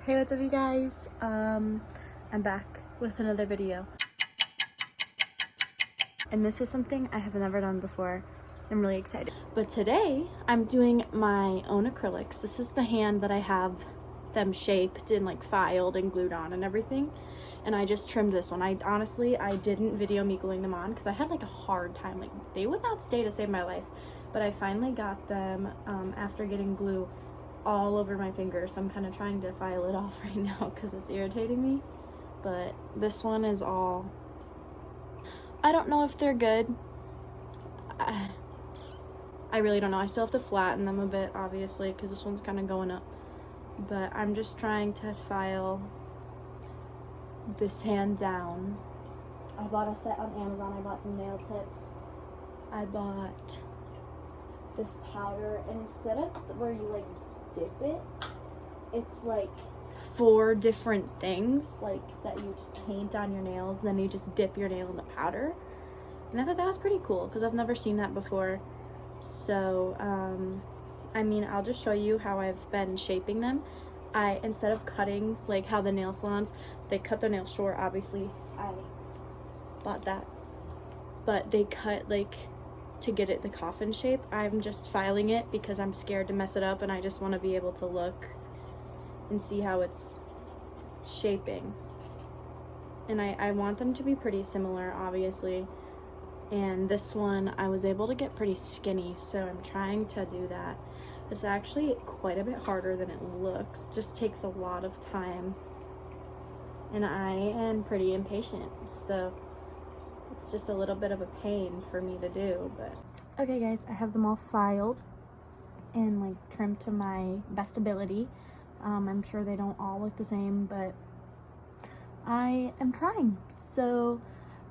Hey, what's up you guys? I'm back with another video. And this is something I have never done before. I'm really excited. But today I'm doing my own acrylics. This is the hand that I have them shaped and like filed and glued on and everything. And I just trimmed this one. I didn't video me gluing them on because I had like a hard time. Like they would not stay to save my life. But I finally got them after getting glue all over my fingers. So I'm kind of trying to file it off right now because it's irritating me. But this one is all, I don't know if they're good. I really don't know. I still have to flatten them a bit, obviously, because this one's kind of going up. But I'm just trying to file this hand down. I bought a set on Amazon. I bought some nail tips. I bought this powder, and instead of where you like dip it, it's like 4 different things like that you just paint on your nails, and then you just dip your nail in the powder. And I thought that was pretty cool because I've never seen that before. So I mean, I'll just show you how I've been shaping them. Instead of cutting like how the nail salons, they cut their nails short, obviously I bought that, but they cut like to get it the coffin shape. I'm just filing it because I'm scared to mess it up, and I just want to be able to look and see how it's shaping. And I want them to be pretty similar, obviously. And this one I was able to get pretty skinny, so I'm trying to do that. It's actually quite a bit harder than it looks. Just takes a lot of time, and I am pretty impatient, so it's just a little bit of a pain for me to do. But okay guys, I have them all filed and like trimmed to my best ability. I'm sure they don't all look the same, but I am trying. So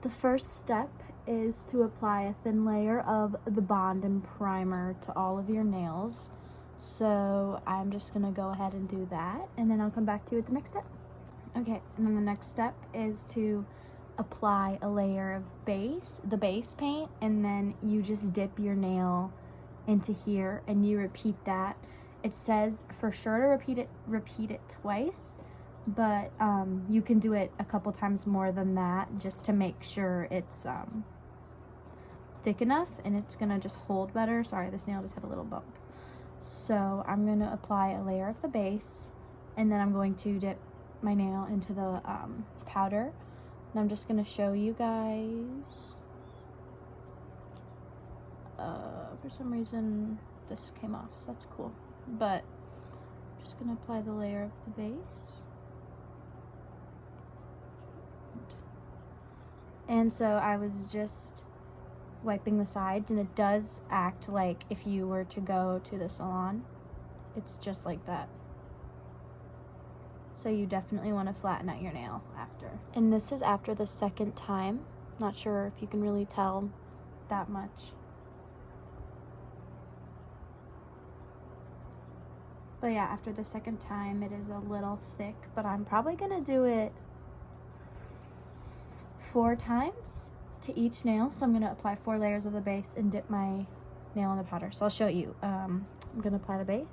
the first step is to apply a thin layer of the bond and primer to all of your nails. So I'm just gonna go ahead and do that, and then I'll come back to you with the next step. Okay, and then the next step is to apply a layer of the base paint, and then you just dip your nail into here and you repeat that. It says for sure to repeat it twice, but you can do it a couple times more than that just to make sure it's thick enough and it's gonna just hold better. Sorry, this nail just had a little bump. So I'm gonna apply a layer of the base, and then I'm going to dip my nail into the powder, and I'm just gonna show you guys. For some reason this came off, so that's cool. But I'm just gonna apply the layer of the base. And so I was just wiping the sides, and it does act like if you were to go to the salon. It's just like that. So you definitely want to flatten out your nail after. And this is after the second time. Not sure if you can really tell that much. But yeah, after the second time it is a little thick, but I'm probably gonna do it 4 times to each nail. So I'm gonna apply 4 layers of the base and dip my nail in the powder. So I'll show you. I'm gonna apply the base.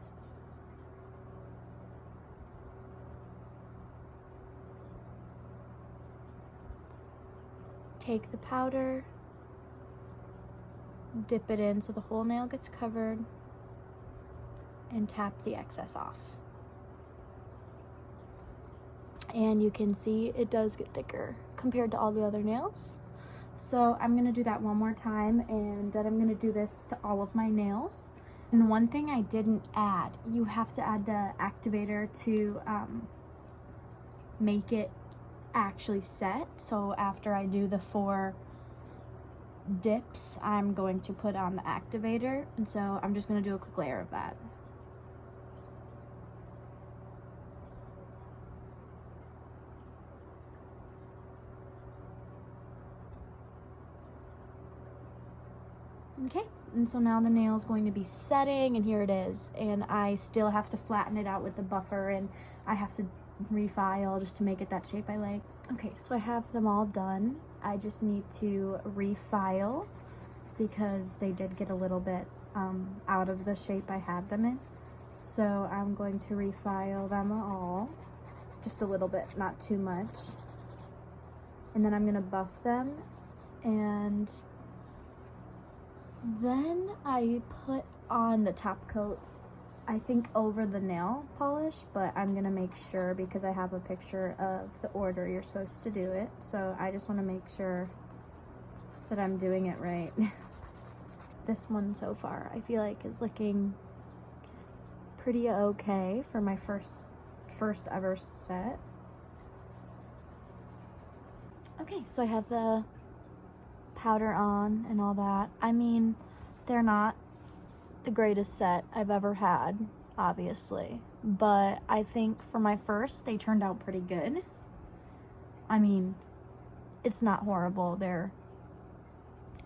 Take the powder, dip it in so the whole nail gets covered, and tap the excess off. And you can see it does get thicker compared to all the other nails. So I'm gonna do that one more time, and then I'm gonna do this to all of my nails. And one thing I didn't add, you have to add the activator to make it actually set. So after I do the 4 dips, I'm going to put on the activator, and so I'm just gonna do a quick layer of that. Okay, and so now the nail is going to be setting, and here it is. And I still have to flatten it out with the buffer, and I have to refile just to make it that shape I like. Okay, so I have them all done. I just need to refile because they did get a little bit out of the shape I had them in. So I'm going to refile them all. just a little bit, not too much. And then I'm gonna buff them, and then I put on the top coat, I think over the nail polish, but I'm gonna make sure because I have a picture of the order you're supposed to do it. So I just wanna make sure that I'm doing it right. This one so far, I feel like is looking pretty okay for my first ever set. Okay, so I have the powder on and all that. I mean, they're not the greatest set I've ever had, obviously, but I think for my first, they turned out pretty good. I mean, it's not horrible. They're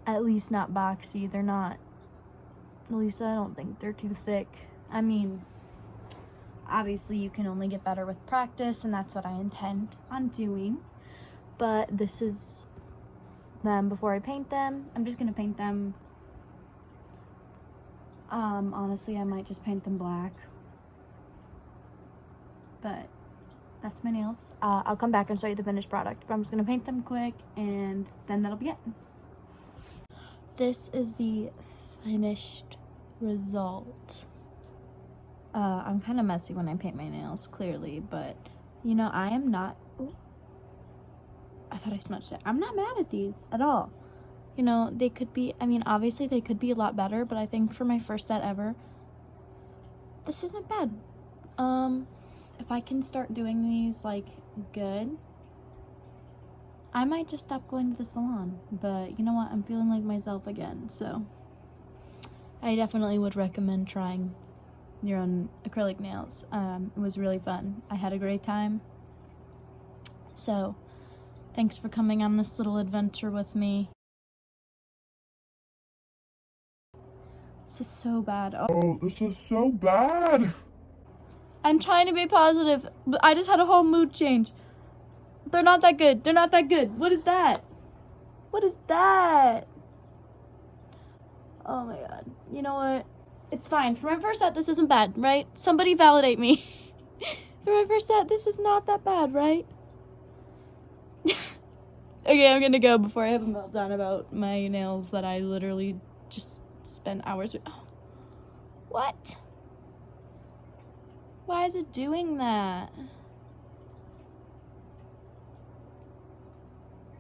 at least not boxy. They're not, at least I don't think they're too thick. I mean, obviously you can only get better with practice, and that's what I intend on doing. But this is them before I paint them. I'm just gonna paint them. Honestly, I might just paint them black. But that's my nails. I'll come back and show you the finished product. But I'm just gonna paint them quick, and then that'll be it. This is the finished result. I'm kind of messy when I paint my nails, clearly, but you know, I am not. Ooh, I thought I smudged it. I'm not mad at these at all. You know, they could be, I mean, obviously they could be a lot better, but I think for my first set ever, this isn't bad. If I can start doing these like good, I might just stop going to the salon. But you know what? I'm feeling like myself again, so I definitely would recommend trying your own acrylic nails. It was really fun. I had a great time. So thanks for coming on this little adventure with me. This is so bad. Oh, this is so bad. I'm trying to be positive, but I just had a whole mood change. They're not that good. They're not that good. What is that? What is that? Oh my god. You know what? It's fine. For my first set, this isn't bad, right? Somebody validate me. For my first set, this is not that bad, right? Okay, I'm gonna go before I have a meltdown about my nails that I literally just spent hours with. Oh. What? Why is it doing that?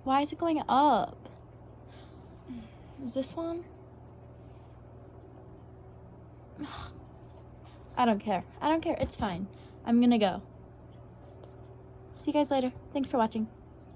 Why is it going up? Is this one? I don't care. I don't care. It's fine. I'm gonna go. See you guys later. Thanks for watching.